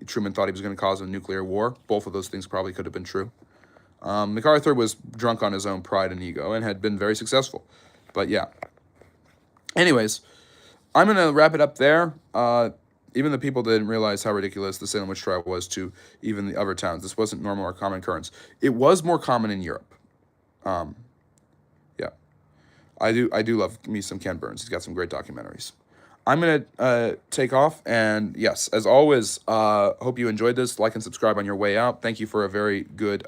[SPEAKER 1] Truman thought he was going to cause a nuclear war. Both of those things probably could have been true. MacArthur was drunk on his own pride and ego and had been very successful. But yeah. Anyways, I'm going to wrap it up there. Even the people didn't realize how ridiculous the Salem witch trial was to even the other towns. This wasn't normal or common occurrence. It was more common in Europe. Yeah. I do love me some Ken Burns. He's got some great documentaries. I'm going to take off, and yes, as always, hope you enjoyed this. Like and subscribe on your way out. Thank you for a very good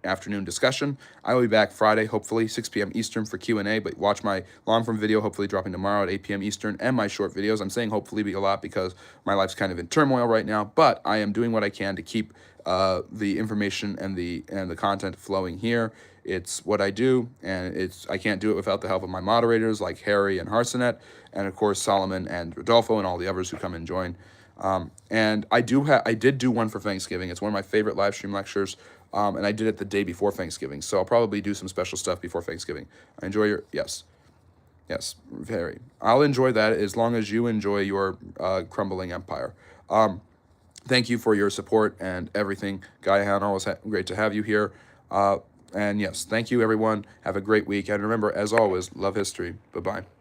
[SPEAKER 1] afternoon discussion. I will be back Friday, hopefully 6 p.m. Eastern for Q&A, but watch my long-form video, hopefully dropping tomorrow at 8 p.m. Eastern, and my short videos. I'm saying hopefully a lot because my life's kind of in turmoil right now, but I am doing what I can to keep the information and the content flowing here. It's what I do, and I can't do it without the help of my moderators like Harry and Harsonet, and of course Solomon and Rodolfo and all the others who come and join. And I did do one for Thanksgiving. It's one of my favorite live stream lectures, and I did it the day before Thanksgiving. So I'll probably do some special stuff before Thanksgiving. I enjoy your yes, very. I'll enjoy that as long as you enjoy your crumbling empire. Thank you for your support and everything, Guy Han. Always great to have you here. And yes, thank you everyone. Have a great week, and remember, as always, love history. Bye bye.